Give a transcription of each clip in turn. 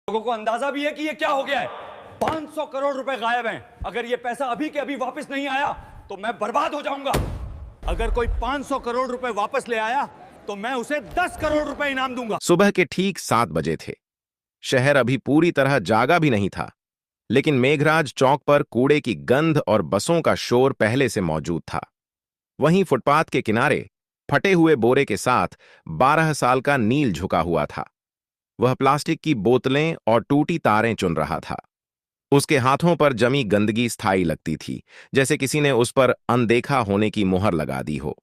लोगों को अंदाजा भी है कि ये क्या हो गया है। 500 करोड़ रुपए गायब हैं। अगर ये पैसा अभी के अभी वापस नहीं आया तो मैं बर्बाद हो जाऊंगा। अगर कोई 500 करोड़ रुपए वापस ले आया तो मैं उसे 10 करोड़ रुपए इनाम दूंगा। सुबह के ठीक 7 बजे थे। शहर अभी पूरी तरह जागा भी नहीं था, लेकिन मेघराज चौक पर कूड़े की गंध और बसों का शोर पहले से मौजूद था। वहीं फुटपाथ के किनारे फटे हुए बोरे के साथ 12 साल का नील झुका हुआ था। वह प्लास्टिक की बोतलें और टूटी तारें चुन रहा था। उसके हाथों पर जमी गंदगी स्थायी लगती थी, जैसे किसी ने उस पर अनदेखा होने की मुहर लगा दी हो।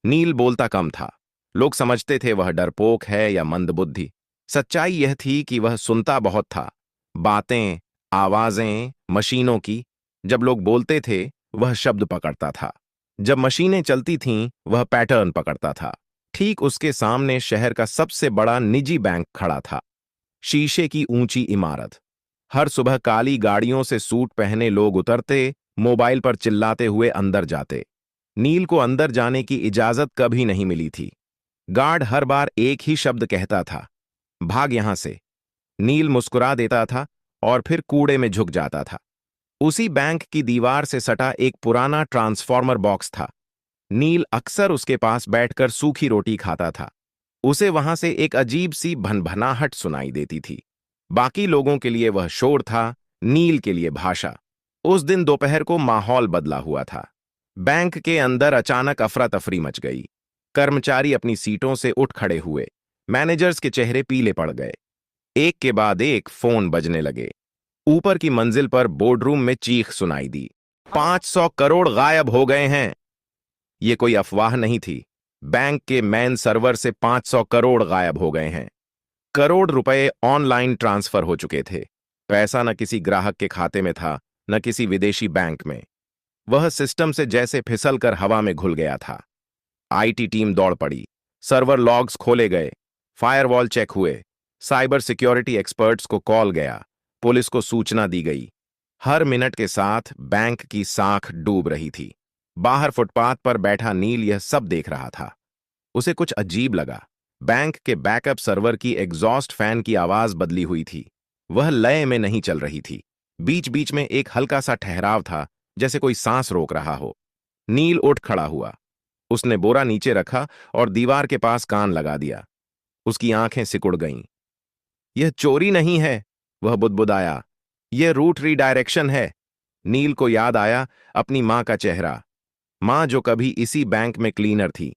नील बोलता कम था। लोग समझते थे वह डरपोक है या मंदबुद्धि। सच्चाई यह थी कि वह सुनता बहुत था। बातें, आवाजें, मशीनों की। जब लोग बोलते थे वह शब्द पकड़ता था। जब मशीनें चलती थीं वह पैटर्न पकड़ता था। ठीक उसके सामने शहर का सबसे बड़ा निजी बैंक खड़ा था। शीशे की ऊंची इमारत। हर सुबह काली गाड़ियों से सूट पहने लोग उतरते, मोबाइल पर चिल्लाते हुए अंदर जाते। नील को अंदर जाने की इजाजत कभी नहीं मिली थी। गार्ड हर बार एक ही शब्द कहता था, भाग यहां से। नील मुस्कुरा देता था और फिर कूड़े में झुक जाता था। उसी बैंक की दीवार से सटा एक पुराना ट्रांसफॉर्मर बॉक्स था। नील अक्सर उसके पास बैठकर सूखी रोटी खाता था। उसे वहां से एक अजीब सी भनभनाहट सुनाई देती थी। बाकी लोगों के लिए वह शोर था, नील के लिए भाषा। उस दिन दोपहर को माहौल बदला हुआ था। बैंक के अंदर अचानक अफरा तफरी मच गई। कर्मचारी अपनी सीटों से उठ खड़े हुए। मैनेजर्स के चेहरे पीले पड़ गए। एक के बाद एक फोन बजने लगे। ऊपर की मंजिल पर बोर्डरूम में चीख सुनाई दी, 500 करोड़ गायब हो गए हैं। ये कोई अफवाह नहीं थी। बैंक के मेन सर्वर से 500 करोड़ गायब हो गए हैं। करोड़ रुपए ऑनलाइन ट्रांसफर हो चुके थे। पैसा न किसी ग्राहक के खाते में था, न किसी विदेशी बैंक में। वह सिस्टम से जैसे फिसल कर हवा में घुल गया था। आईटी टीम दौड़ पड़ी। सर्वर लॉग्स खोले गए, फायरवॉल चेक हुए, साइबर सिक्योरिटी एक्सपर्ट्स को कॉल गया, पुलिस को सूचना दी गई। हर मिनट के साथ बैंक की साख डूब रही थी। बाहर फुटपाथ पर बैठा नील यह सब देख रहा था। उसे कुछ अजीब लगा। बैंक के बैकअप सर्वर की एग्जॉस्ट फैन की आवाज बदली हुई थी। वह लय में नहीं चल रही थी। बीच बीच में एक हल्का सा ठहराव था, जैसे कोई सांस रोक रहा हो। नील उठ खड़ा हुआ। उसने बोरा नीचे रखा और दीवार के पास कान लगा दिया। उसकी आंखें सिकुड़ गईं। यह चोरी नहीं है, वह बुदबुदाया। यह रूट रीडायरेक्शन है। नील को याद आया अपनी मां का चेहरा। मां जो कभी इसी बैंक में क्लीनर थी।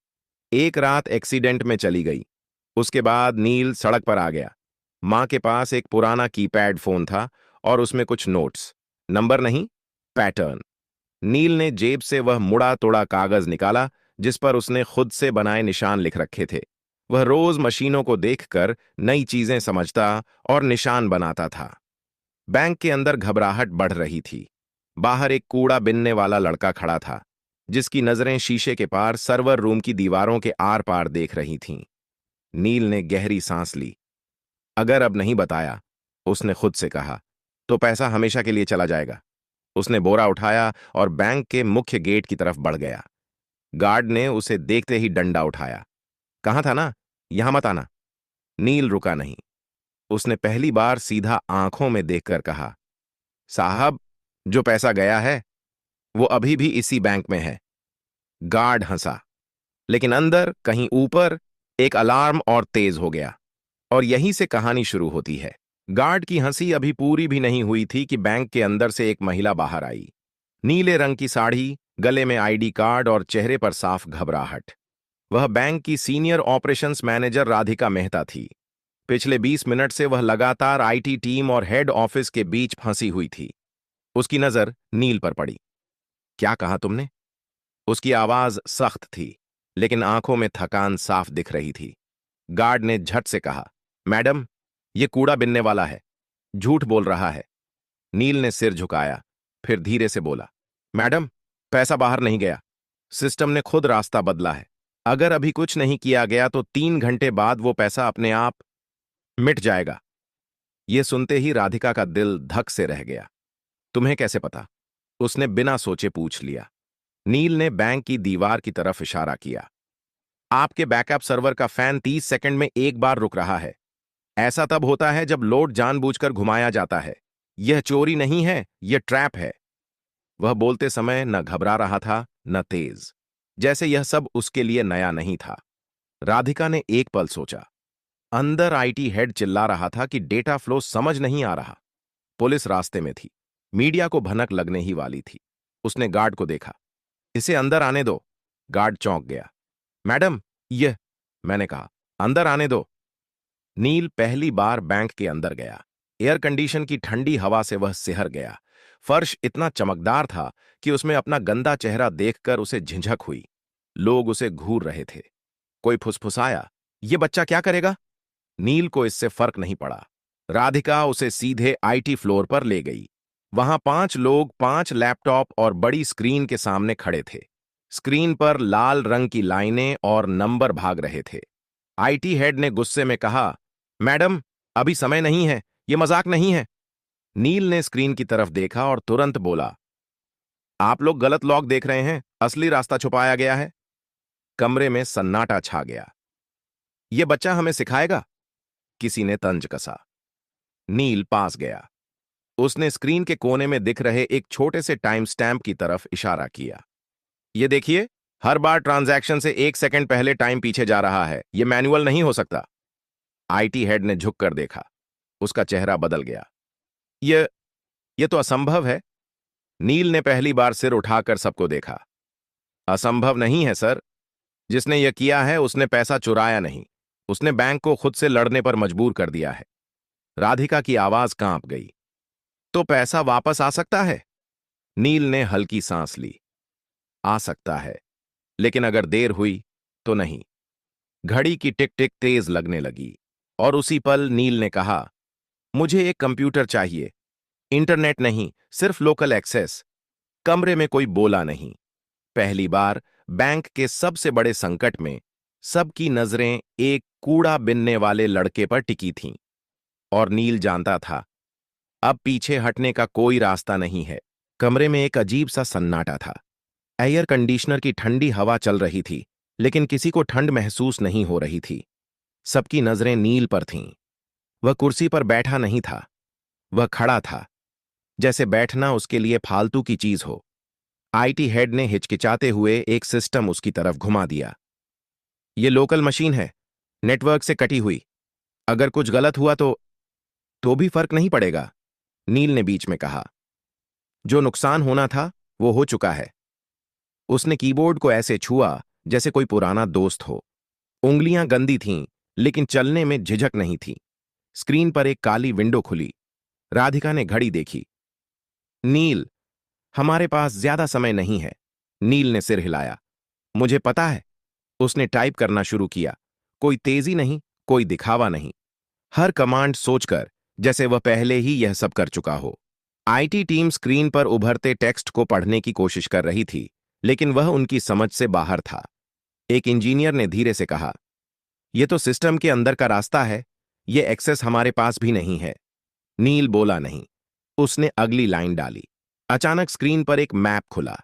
एक रात एक्सीडेंट में चली गई। उसके बाद नील सड़क पर आ गया। मां के पास एक पुराना कीपैड फोन था और उसमें कुछ नोट्स। नंबर नहीं, पैटर्न। नील ने जेब से वह मुड़ा तोड़ा कागज निकाला जिस पर उसने खुद से बनाए निशान लिख रखे थे। वह रोज मशीनों को देखकर नई चीजें समझता और निशान बनाता था। बैंक के अंदर घबराहट बढ़ रही थी। बाहर एक कूड़ा बिनने वाला लड़का खड़ा था, जिसकी नजरें शीशे के पार सर्वर रूम की दीवारों के आर पार देख रही थीं। नील ने गहरी सांस ली। अगर अब नहीं बताया, उसने खुद से कहा, तो पैसा हमेशा के लिए चला जाएगा। उसने बोरा उठाया और बैंक के मुख्य गेट की तरफ बढ़ गया। गार्ड ने उसे देखते ही डंडा उठाया। कहा था ना, यहां मत आना। नील रुका नहीं। उसने पहली बार सीधा आंखों में देखकर कहा, साहब, जो पैसा गया है वो अभी भी इसी बैंक में है। गार्ड हंसा, लेकिन अंदर कहीं ऊपर एक अलार्म और तेज हो गया। और यहीं से कहानी शुरू होती है। गार्ड की हंसी अभी पूरी भी नहीं हुई थी कि बैंक के अंदर से एक महिला बाहर आई। नीले रंग की साड़ी, गले में आईडी कार्ड और चेहरे पर साफ घबराहट। वह बैंक की senior operations manager Radhika Mehta थी। पिछले 20 मिनट से वह लगातार आईटी टीम और हेड ऑफिस के बीच फंसी हुई थी। उसकी नजर नील पर पड़ी। क्या कहा तुमने? उसकी आवाज सख्त थी, लेकिन आंखों में थकान साफ दिख रही थी। गार्ड ने झट से कहा, मैडम, ये कूड़ा बिनने वाला है, झूठ बोल रहा है। नील ने सिर झुकाया, फिर धीरे से बोला, मैडम, पैसा बाहर नहीं गया। सिस्टम ने खुद रास्ता बदला है। अगर अभी कुछ नहीं किया गया तो 3 घंटे बाद वो पैसा अपने आप मिट जाएगा। ये सुनते ही राधिका का दिल धक से रह गया। तुम्हें कैसे पता? उसने बिना सोचे पूछ लिया। नील ने बैंक की दीवार की तरफ इशारा किया। आपके बैकअप सर्वर का फैन 30 सेकंड में एक बार रुक रहा है। ऐसा तब होता है जब लोड जानबूझकर घुमाया जाता है। यह चोरी नहीं है, यह ट्रैप है। वह बोलते समय न घबरा रहा था न तेज, जैसे यह सब उसके लिए नया नहीं था। राधिका ने एक पल सोचा। अंदर आईटी हेड चिल्ला रहा था कि डेटा फ्लो समझ नहीं आ रहा। पुलिस रास्ते में थी, मीडिया को भनक लगने ही वाली थी। उसने गार्ड को देखा। इसे अंदर आने दो। गार्ड चौंक गया। मैडम, यह, मैंने कहा, अंदर आने दो। नील पहली बार बैंक के अंदर गया। एयर कंडीशन की ठंडी हवा से वह सिहर गया। फर्श इतना चमकदार था कि उसमें अपना गंदा चेहरा देखकर उसे झिझक हुई। लोग उसे घूर रहे थे। कोई फुसफुसाया, ये बच्चा क्या करेगा? नील को इससे फर्क नहीं पड़ा। राधिका उसे सीधे आईटी फ्लोर पर ले गई। वहां 5 लोग 5 लैपटॉप और बड़ी स्क्रीन के सामने खड़े थे। स्क्रीन पर लाल रंग की लाइनें और नंबर भाग रहे थे। आईटी हेड ने गुस्से में कहा, मैडम, अभी समय नहीं है, यह मजाक नहीं है। नील ने स्क्रीन की तरफ देखा और तुरंत बोला, आप लोग गलत लॉक देख रहे हैं, असली रास्ता छुपाया गया है। कमरे में सन्नाटा छा गया। यह बच्चा हमें सिखाएगा? किसी ने तंज कसा। नील पास गया। उसने स्क्रीन के कोने में दिख रहे एक छोटे से टाइम स्टैम्प की तरफ इशारा किया। ये देखिए, हर बार ट्रांजैक्शन से 1 सेकंड पहले टाइम पीछे जा रहा है। यह मैनुअल नहीं हो सकता। आईटी हेड ने झुककर देखा। उसका चेहरा बदल गया। यह तो असंभव है। नील ने पहली बार सिर उठाकर सबको देखा। असंभव नहीं है सर। जिसने यह किया है उसने पैसा चुराया नहीं, उसने बैंक को खुद से लड़ने पर मजबूर कर दिया है। राधिका की आवाज कांप गई। तो पैसा वापस आ सकता है? नील ने हल्की सांस ली। आ सकता है, लेकिन अगर देर हुई तो नहीं। घड़ी की टिक टिक तेज लगने लगी और उसी पल नील ने कहा, मुझे एक कंप्यूटर चाहिए। इंटरनेट नहीं, सिर्फ लोकल एक्सेस। कमरे में कोई बोला नहीं। पहली बार बैंक के सबसे बड़े संकट में सबकी नजरें एक कूड़ा बिनने वाले लड़के पर टिकी थीं। और नील जानता था, अब पीछे हटने का कोई रास्ता नहीं है। कमरे में एक अजीब सा सन्नाटा था। एयर कंडीशनर की ठंडी हवा चल रही थी, लेकिन किसी को ठंड महसूस नहीं हो रही थी। सबकी नजरें नील पर थीं। वह कुर्सी पर बैठा नहीं था, वह खड़ा था, जैसे बैठना उसके लिए फालतू की चीज हो। आईटी हेड ने हिचकिचाते हुए एक सिस्टम उसकी तरफ घुमा दिया। यह लोकल मशीन है, नेटवर्क से कटी हुई। अगर कुछ गलत हुआ तो भी फर्क नहीं पड़ेगा। नील ने बीच में कहा, जो नुकसान होना था वो हो चुका है। उसने कीबोर्ड को ऐसे छुआ जैसे कोई पुराना दोस्त हो। उंगलियां गंदी थीं, लेकिन चलने में झिझक नहीं थी। स्क्रीन पर एक काली विंडो खुली। राधिका ने घड़ी देखी। नील, हमारे पास ज्यादा समय नहीं है। नील ने सिर हिलाया। मुझे पता है। उसने टाइप करना शुरू किया। कोई तेजी नहीं, कोई दिखावा नहीं। हर कमांड सोचकर, जैसे वह पहले ही यह सब कर चुका हो। आईटी टीम स्क्रीन पर उभरते टेक्स्ट को पढ़ने की कोशिश कर रही थी, लेकिन वह उनकी समझ से बाहर था। एक इंजीनियर ने धीरे से कहा, यह तो सिस्टम के अंदर का रास्ता है, यह एक्सेस हमारे पास भी नहीं है। नील बोला नहीं। उसने अगली लाइन डाली। अचानक स्क्रीन पर एक मैप खुला।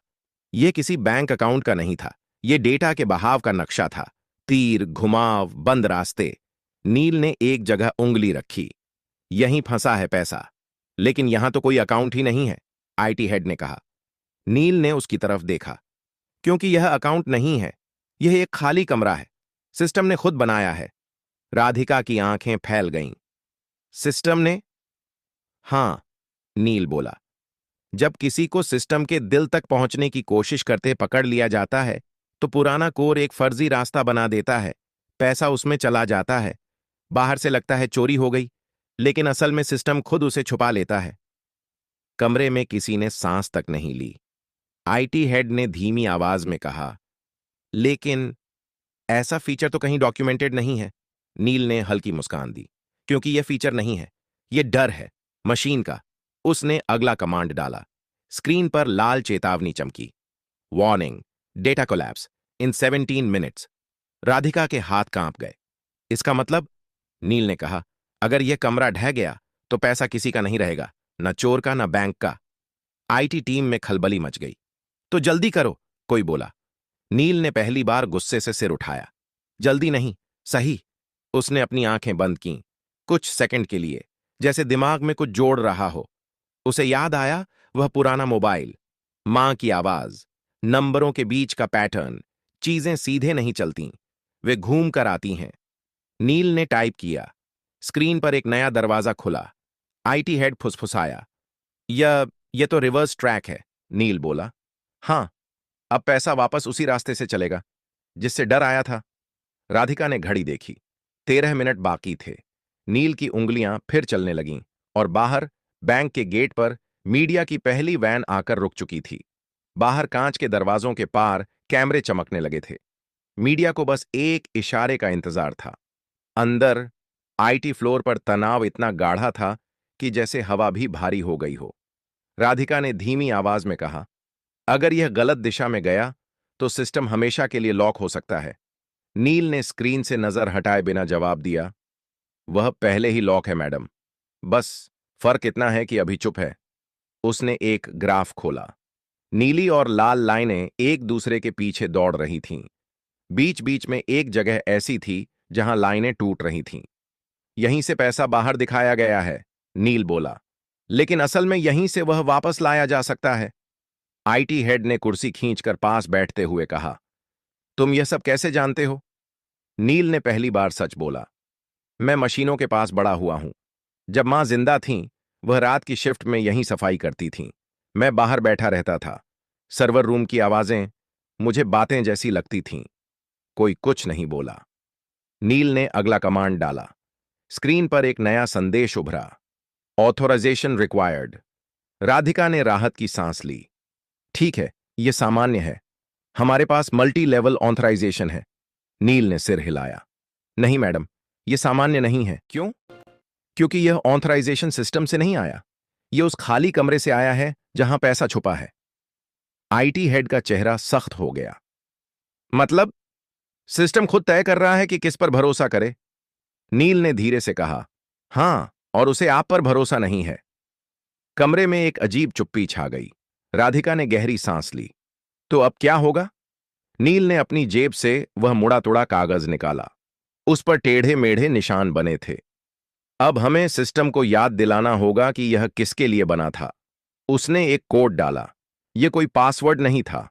यह किसी बैंक अकाउंट का नहीं था, यह डेटा के बहाव का नक्शा था। तीर, घुमाव, बंद रास्ते। नील ने एक जगह उंगली रखी। यहीं फंसा है पैसा। लेकिन यहां तो कोई अकाउंट ही नहीं है, आईटी हेड ने कहा। नील ने उसकी तरफ देखा। क्योंकि यह अकाउंट नहीं है, यह एक खाली कमरा है। सिस्टम ने खुद बनाया है। राधिका की आंखें फैल गईं। सिस्टम ने? हां, नील बोला। जब किसी को सिस्टम के दिल तक पहुंचने की कोशिश करते पकड़ लिया जाता है, तो पुराना कोर एक फर्जी रास्ता बना देता है। पैसा उसमें चला जाता है। बाहर से लगता है चोरी हो गई, लेकिन असल में सिस्टम खुद उसे छुपा लेता है। कमरे में किसी ने सांस तक नहीं ली। आईटी हेड ने धीमी आवाज में कहा, लेकिन ऐसा फीचर तो कहीं डॉक्यूमेंटेड नहीं है। नील ने हल्की मुस्कान दी। क्योंकि यह फीचर नहीं है, यह डर है, मशीन का। उसने अगला कमांड डाला। स्क्रीन पर लाल चेतावनी चमकी। वार्निंग, डेटा कोलैप्स इन 17 मिनट्स। राधिका के हाथ कांप गए। इसका मतलब? नील ने कहा, अगर यह कमरा ढह गया तो पैसा किसी का नहीं रहेगा, न चोर का न बैंक का। आईटी टीम में खलबली मच गई। तो जल्दी करो, कोई बोला। नील ने पहली बार गुस्से से सिर उठाया। जल्दी नहीं, सही। उसने अपनी आंखें बंद कीं। कुछ सेकंड के लिए, जैसे दिमाग में कुछ जोड़ रहा हो। उसे याद आया वह पुराना मोबाइल, मां की आवाज, नंबरों के बीच का पैटर्न। चीजें सीधे नहीं चलती, वे घूम कर आती हैं। नील ने टाइप किया। स्क्रीन पर एक नया दरवाजा खुला। आईटी हेड फुसफुसाया। यह तो रिवर्स ट्रैक है, नील बोला। हाँ, अब पैसा वापस उसी रास्ते से चलेगा जिससे डर आया था। राधिका ने घड़ी देखी। 13 मिनट बाकी थे। नील की उंगलियां फिर चलने लगीं और बाहर बैंक के गेट पर मीडिया की पहली वैन आकर रुक चुकी थी। बाहर कांच के दरवाजों के पार कैमरे चमकने लगे थे। मीडिया को बस एक इशारे का इंतजार था। अंदर आईटी फ्लोर पर तनाव इतना गाढ़ा था कि जैसे हवा भी भारी हो गई हो। राधिका ने धीमी आवाज में कहा, अगर यह गलत दिशा में गया तो सिस्टम हमेशा के लिए लॉक हो सकता है। नील ने स्क्रीन से नजर हटाए बिना जवाब दिया, वह पहले ही लॉक है मैडम, बस फर्क इतना है कि अभी चुप है। उसने एक ग्राफ खोला। नीली और लाल लाइनें एक दूसरे के पीछे दौड़ रही थीं। बीच बीच में एक जगह ऐसी थी जहां लाइनें टूट रही थीं। यहीं से पैसा बाहर दिखाया गया है, नील बोला, लेकिन असल में यहीं से वह वापस लाया जा सकता है। आईटी हेड ने कुर्सी खींचकर पास बैठते हुए कहा, तुम यह सब कैसे जानते हो? नील ने पहली बार सच बोला, मैं मशीनों के पास बड़ा हुआ हूं। जब मां जिंदा थीं, वह रात की शिफ्ट में यहीं सफाई करती थीं। मैं बाहर बैठा रहता था। सर्वर रूम की आवाजें मुझे बातें जैसी लगती थीं। कोई कुछ नहीं बोला। नील ने अगला कमांड डाला। स्क्रीन पर एक नया संदेश उभरा, ऑथोराइजेशन रिक्वायर्ड। राधिका ने राहत की सांस ली। ठीक है, यह सामान्य है, हमारे पास मल्टी लेवल ऑथराइजेशन है। नील ने सिर हिलाया। नहीं मैडम, यह सामान्य नहीं है। क्यों? क्योंकि यह ऑथराइजेशन सिस्टम से नहीं आया, यह उस खाली कमरे से आया है जहां पैसा छुपा है। आईटी हेड का चेहरा सख्त हो गया। मतलब सिस्टम खुद तय कर रहा है कि किस पर भरोसा करे? नील ने धीरे से कहा, हां, और उसे आप पर भरोसा नहीं है। कमरे में एक अजीब चुप्पी छा गई। राधिका ने गहरी सांस ली। तो अब क्या होगा? नील ने अपनी जेब से वह मुड़ा तुड़ा कागज निकाला। उस पर टेढ़े मेढ़े निशान बने थे। अब हमें सिस्टम को याद दिलाना होगा कि यह किसके लिए बना था। उसने एक कोड डाला। यह कोई पासवर्ड नहीं था,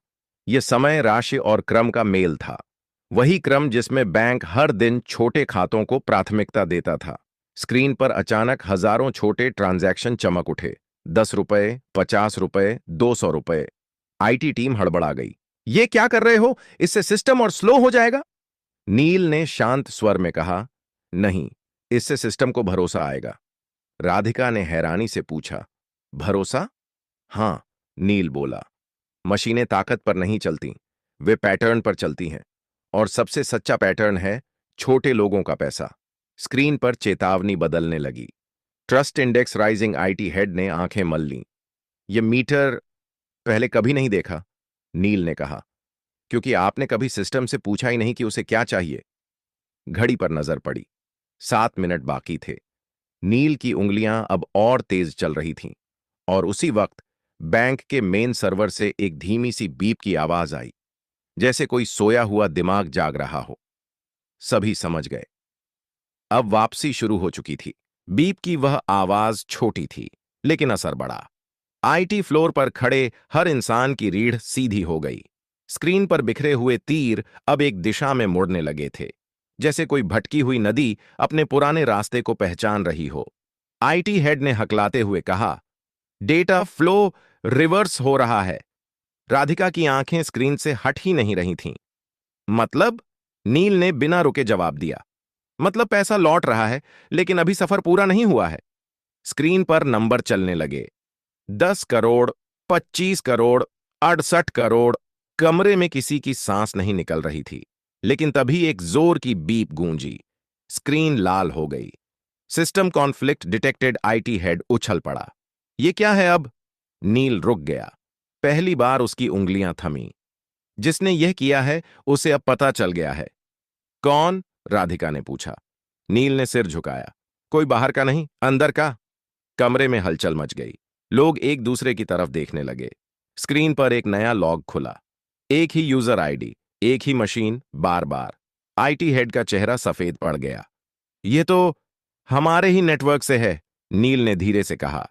यह समय, राशि और क्रम का मेल था। वही क्रम जिसमें बैंक हर दिन छोटे खातों को प्राथमिकता देता था। स्क्रीन पर अचानक हजारों छोटे ट्रांजैक्शन चमक उठे। 10 रुपए, 50 रुपए, 200 रुपए। आईटी टीम हड़बड़ा गई। ये क्या कर रहे हो? इससे सिस्टम और स्लो हो जाएगा। नील ने शांत स्वर में कहा, नहीं, इससे सिस्टम को भरोसा आएगा। राधिका ने हैरानी से पूछा, भरोसा? हां, नील बोला। मशीनें ताकत पर नहीं चलती, वे पैटर्न पर चलती हैं, और सबसे सच्चा पैटर्न है छोटे लोगों का पैसा। स्क्रीन पर चेतावनी बदलने लगी। Trust index rising. IT head ने आंखें मल लीं। यह मीटर पहले कभी नहीं देखा, नील ने कहा, क्योंकि आपने कभी सिस्टम से पूछा ही नहीं कि उसे क्या चाहिए। घड़ी पर नजर पड़ी। 7 मिनट बाकी थे। नील की उंगलियां अब और तेज चल रही थीं, और उसी वक्त बैंक के मेन सर्वर से एक धीमी सी बीप की आवाज आई, जैसे कोई सोया हुआ दिमाग जाग रहा हो। सभी समझ गए, अब वापसी शुरू हो चुकी थी। बीप की वह आवाज छोटी थी, लेकिन असर बड़ा। आईटी फ्लोर पर खड़े हर इंसान की रीढ़ सीधी हो गई। स्क्रीन पर बिखरे हुए तीर अब एक दिशा में मुड़ने लगे थे, जैसे कोई भटकी हुई नदी अपने पुराने रास्ते को पहचान रही हो। आईटी हेड ने हकलाते हुए कहा, डेटा फ्लो रिवर्स हो रहा है। राधिका की आंखें स्क्रीन से हट ही नहीं रही थीं। मतलब? नील ने बिना रुके जवाब दिया, मतलब पैसा लौट रहा है, लेकिन अभी सफर पूरा नहीं हुआ है। स्क्रीन पर नंबर चलने लगे। 10 करोड़, 25 करोड़, 68 करोड़। कमरे में किसी की सांस नहीं निकल रही थी, लेकिन तभी एक जोर की बीप गूंजी। स्क्रीन लाल हो गई। System conflict detected. IT head उछल पड़ा। ये क्या है अब? नील रुक गया। पहली बार उसकी उंगलियां थमी। जिसने यह किया है उसे अब पता चल गया है। कौन? राधिका ने पूछा। नील ने सिर झुकाया। कोई बाहर का नहीं, अंदर का। कमरे में हलचल मच गई। लोग एक दूसरे की तरफ देखने लगे। स्क्रीन पर एक नया लॉग खुला। एक ही यूजर आईडी, एक ही मशीन, बार बार। आईटी हेड का चेहरा सफेद पड़ गया। ये तो हमारे ही नेटवर्क से है, नील ने धीरे से कहा।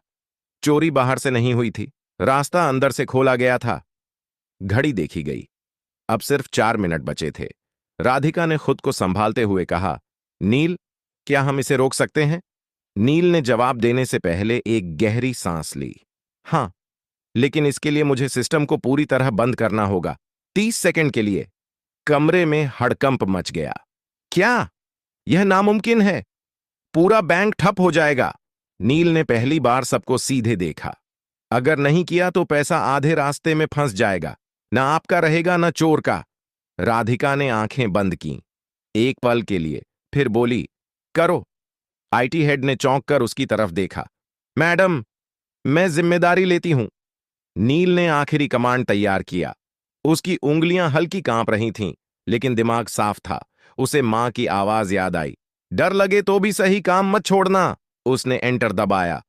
चोरी बाहर से नहीं हुई थी, रास्ता अंदर से खोला गया था। घड़ी देखी गई, अब सिर्फ 4 मिनट बचे थे। राधिका ने खुद को संभालते हुए कहा, नील, क्या हम इसे रोक सकते हैं? नील ने जवाब देने से पहले एक गहरी सांस ली। हां, लेकिन इसके लिए मुझे सिस्टम को पूरी तरह बंद करना होगा, 30 सेकंड के लिए। कमरे में हड़कंप मच गया। क्या? यह नामुमकिन है, पूरा बैंक ठप हो जाएगा। नील ने पहली बार सबको सीधे देखा। अगर नहीं किया तो पैसा आधे रास्ते में फंस जाएगा, ना आपका रहेगा ना चोर का। राधिका ने आंखें बंद की एक पल के लिए, फिर बोली, करो। आईटी हेड ने चौंक कर उसकी तरफ देखा। मैडम, मैं जिम्मेदारी लेती हूं। नील ने आखिरी कमांड तैयार किया। उसकी उंगलियां हल्की कांप रही थीं, लेकिन दिमाग साफ था। उसे मां की आवाज याद आई, डर लगे तो भी सही काम मत छोड़ना। उसने एंटर दबाया।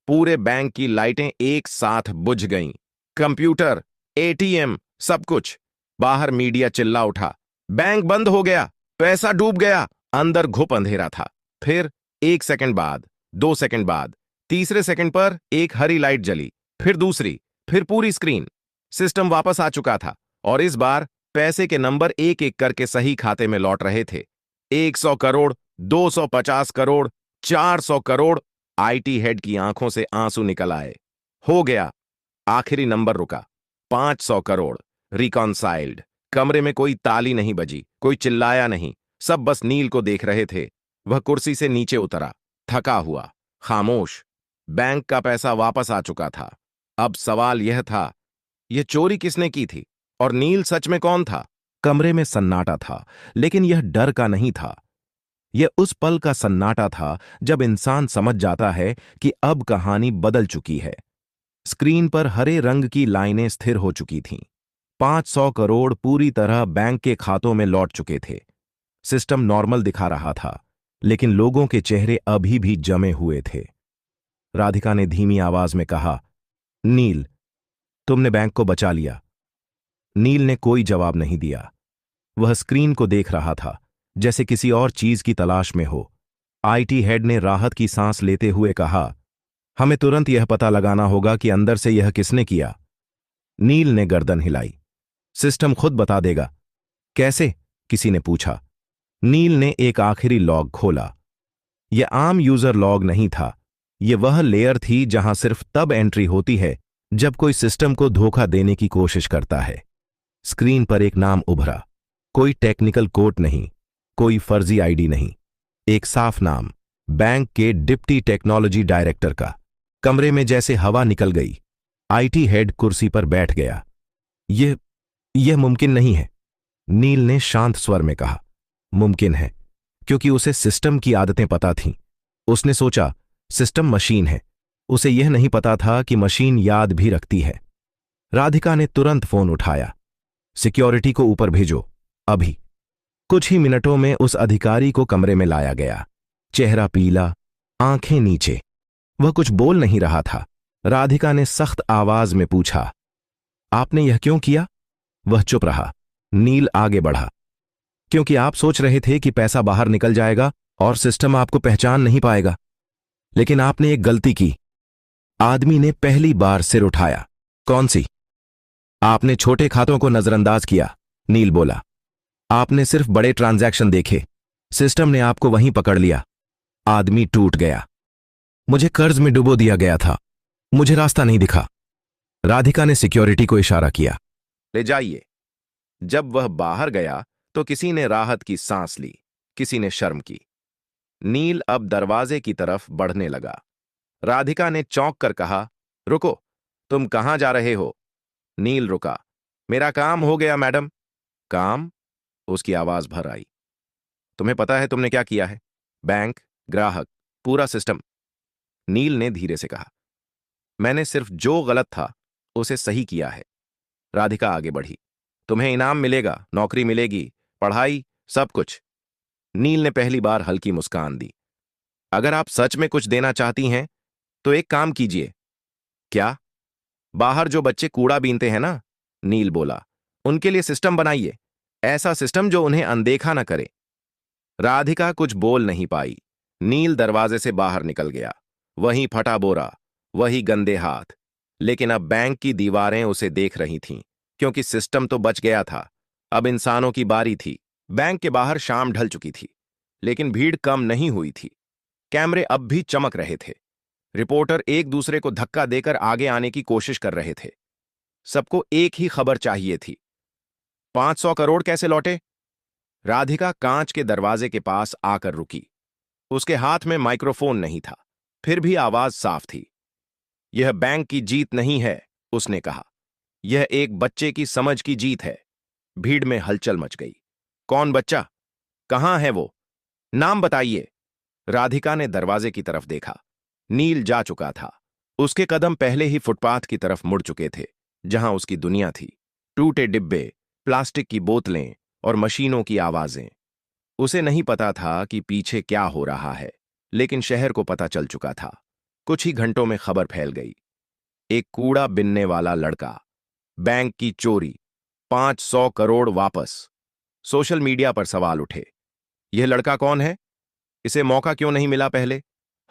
पूरे बैंक की लाइटें एक साथ बुझ गईं। कंप्यूटर, एटीएम, सब कुछ। बाहर मीडिया चिल्ला उठा, बैंक बंद हो गया, पैसा डूब गया। अंदर घुप अंधेरा था। फिर 1 सेकंड बाद, 2 सेकंड बाद, तीसरे सेकंड पर एक हरी लाइट जली, फिर दूसरी, फिर पूरी स्क्रीन। सिस्टम वापस आ चुका था और इस बार पैसे के नंबर एक एक करके सही खाते में लौट रहे थे। 100 करोड़, 250 करोड़, 400 करोड़। आईटी हेड की आंखों से आंसू निकल आए। हो गया। आखिरी नंबर रुका, 500 करोड़। रिकॉन्साइल्ड। कमरे में कोई ताली नहीं बजी, कोई चिल्लाया नहीं, सब बस नील को देख रहे थे। वह कुर्सी से नीचे उतरा, थका हुआ, खामोश। बैंक का पैसा वापस आ चुका था। अब सवाल यह था, यह चोरी किसने की थी और नील सच में कौन था? कमरे में सन्नाटा था, लेकिन यह डर का नहीं था। यह उस पल का सन्नाटा था जब इंसान समझ जाता है कि अब कहानी बदल चुकी है। स्क्रीन पर हरे रंग की लाइनें स्थिर हो चुकी थीं। 500 करोड़ पूरी तरह बैंक के खातों में लौट चुके थे। सिस्टम नॉर्मल दिखा रहा था, लेकिन लोगों के चेहरे अभी भी जमे हुए थे। राधिका ने धीमी आवाज में कहा, नील, तुमने बैंक को बचा लिया। नील ने कोई जवाब नहीं दिया। वह स्क्रीन को देख रहा था, जैसे किसी और चीज की तलाश में हो। आईटी हेड ने राहत की सांस लेते हुए कहा, हमें तुरंत यह पता लगाना होगा कि अंदर से यह किसने किया। नील ने गर्दन हिलाई। सिस्टम खुद बता देगा। कैसे? किसी ने पूछा। नील ने एक आखिरी लॉग खोला। यह आम यूजर लॉग नहीं था। यह वह लेयर थी जहां सिर्फ तब एंट्री होती है जब कोई सिस्टम को धोखा देने की कोशिश करता है। स्क्रीन पर एक नाम उभरा। कोई टेक्निकल कोड नहीं, कोई फर्जी आईडी नहीं, एक साफ नाम, बैंक के डिप्टी टेक्नोलॉजी डायरेक्टर का। कमरे में जैसे हवा निकल गई। आईटी हेड कुर्सी पर बैठ गया। यह मुमकिन नहीं है, नील ने शांत स्वर में कहा। मुमकिन है, क्योंकि उसे सिस्टम की आदतें पता थीं। उसने सोचा, सिस्टम मशीन है। उसे यह नहीं पता था कि मशीन याद भी रखती है। राधिका ने तुरंत फोन उठाया। सिक्योरिटी को ऊपर भेजो, अभी। कुछ ही मिनटों में उस अधिकारी को कमरे में लाया गया। चेहरा पीला, आंखें नीचे। वह कुछ बोल नहीं रहा था। राधिका ने सख्त आवाज में पूछा, आपने यह क्यों किया? वह चुप रहा। नील आगे बढ़ा। क्योंकि आप सोच रहे थे कि पैसा बाहर निकल जाएगा और सिस्टम आपको पहचान नहीं पाएगा। लेकिन आपने एक गलती की। आदमी ने पहली बार सिर उठाया। कौन सी? आपने छोटे खातों को नजरअंदाज किया, नील बोला। आपने सिर्फ बड़े ट्रांजैक्शन देखे। सिस्टम ने आपको वहीं पकड़ लिया। आदमी टूट गया। मुझे कर्ज में डुबो दिया गया था, मुझे रास्ता नहीं दिखा। राधिका ने सिक्योरिटी को इशारा किया, ले जाइए। जब वह बाहर गया तो किसी ने राहत की सांस ली, किसी ने शर्म की। नील अब दरवाजे की तरफ बढ़ने लगा। राधिका ने चौंक कर कहा, रुको, तुम कहां जा रहे हो? नील रुका। मेरा काम हो गया मैडम। काम? उसकी आवाज भर आई। तुम्हें पता है तुमने क्या किया है? बैंक, ग्राहक, पूरा सिस्टम। नील ने धीरे से कहा, मैंने सिर्फ जो गलत था उसे सही किया है। राधिका आगे बढ़ी। तुम्हें इनाम मिलेगा, नौकरी मिलेगी, पढ़ाई, सब कुछ। नील ने पहली बार हल्की मुस्कान दी। अगर आप सच में कुछ देना चाहती हैं तो एक काम कीजिए। क्या? बाहर जो बच्चे कूड़ा बीनते हैं ना, नील बोला, उनके लिए सिस्टम बनाइए। ऐसा सिस्टम जो उन्हें अनदेखा न करे। राधिका कुछ बोल नहीं पाई। नील दरवाजे से बाहर निकल गया। वही फटा बोरा, वही गंदे हाथ। लेकिन अब बैंक की दीवारें उसे देख रही थीं, क्योंकि सिस्टम तो बच गया था। अब इंसानों की बारी थी। बैंक के बाहर शाम ढल चुकी थी, लेकिन भीड़ कम नहीं हुई थी। कैमरे अब भी चमक रहे थे। रिपोर्टर एक दूसरे को धक्का देकर आगे आने की कोशिश कर रहे थे। सबको एक ही खबर चाहिए थी। 500 करोड़ कैसे लौटे? राधिका कांच के दरवाजे के पास आकर रुकी। उसके हाथ में माइक्रोफोन नहीं था, फिर भी आवाज साफ थी। यह बैंक की जीत नहीं है, उसने कहा। यह एक बच्चे की समझ की जीत है। भीड़ में हलचल मच गई। कौन बच्चा? कहां है वो? नाम बताइए। राधिका ने दरवाजे की तरफ देखा। नील जा चुका था। उसके कदम पहले ही फुटपाथ की तरफ मुड़ चुके थे, जहां उसकी दुनिया थी। टूटे डिब्बे, प्लास्टिक की बोतलें और मशीनों की आवाजें। उसे नहीं पता था कि पीछे क्या हो रहा है, लेकिन शहर को पता चल चुका था। कुछ ही घंटों में खबर फैल गई। एक कूड़ा बिनने वाला लड़का, बैंक की चोरी, 500 करोड़ वापस। सोशल मीडिया पर सवाल उठे। यह लड़का कौन है? इसे मौका क्यों नहीं मिला पहले?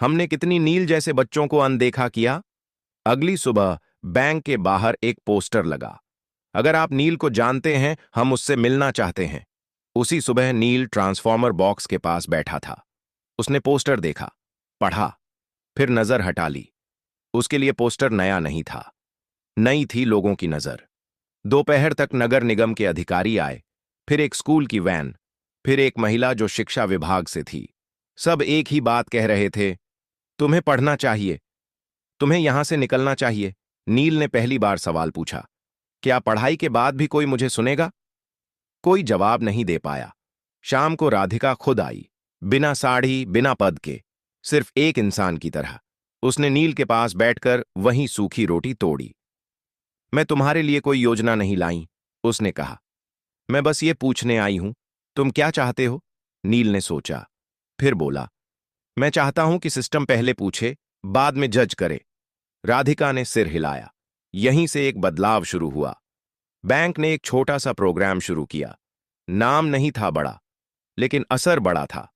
हमने कितनी नील जैसे बच्चों को अनदेखा किया? अगली सुबह बैंक के बाहर एक पोस्टर लगा। अगर आप नील को जानते हैं, हम उससे मिलना चाहते हैं। उसी सुबह नील ट्रांसफॉर्मर बॉक्स के पास बैठा था। उसने पोस्टर देखा, पढ़ा, फिर नजर हटा ली। उसके लिए पोस्टर नया नहीं था, नई थी लोगों की नजर। दोपहर तक नगर निगम के अधिकारी आए, फिर एक स्कूल की वैन, फिर एक महिला जो शिक्षा विभाग से थी। सब एक ही बात कह रहे थे, तुम्हें पढ़ना चाहिए, तुम्हें यहां से निकलना चाहिए। नील ने पहली बार सवाल पूछा, क्या पढ़ाई के बाद भी कोई मुझे सुनेगा? कोई जवाब नहीं दे पाया। शाम को राधिका खुद आई, बिना साड़ी, बिना पद के, सिर्फ एक इंसान की तरह। उसने नील के पास बैठकर वहीं सूखी रोटी तोड़ी। मैं तुम्हारे लिए कोई योजना नहीं लाई, उसने कहा। मैं बस ये पूछने आई हूं, तुम क्या चाहते हो? नील ने सोचा, फिर बोला, मैं चाहता हूं कि सिस्टम पहले पूछे, बाद में जज करे। राधिका ने सिर हिलाया। यहीं से एक बदलाव शुरू हुआ। बैंक ने एक छोटा सा प्रोग्राम शुरू किया। नाम नहीं था बड़ा, लेकिन असर बड़ा था।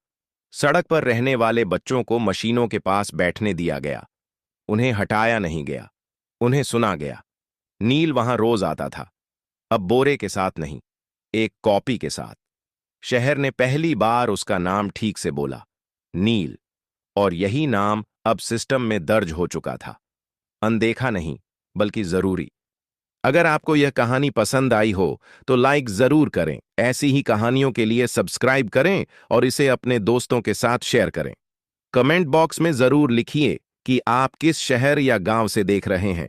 सड़क पर रहने वाले बच्चों को मशीनों के पास बैठने दिया गया। उन्हें हटाया नहीं गया, उन्हें सुना गया। नील वहां रोज आता था, अब बोरे के साथ नहीं, एक कॉपी के साथ। शहर ने पहली बार उसका नाम ठीक से बोला, नील। और यही नाम अब सिस्टम में दर्ज हो चुका था। अनदेखा नहीं, बल्कि जरूरी। अगर आपको यह कहानी पसंद आई हो तो लाइक जरूर करें। ऐसी ही कहानियों के लिए सब्सक्राइब करें और इसे अपने दोस्तों के साथ शेयर करें। कमेंट बॉक्स में जरूर लिखिए कि आप किस शहर या गांव से देख रहे हैं।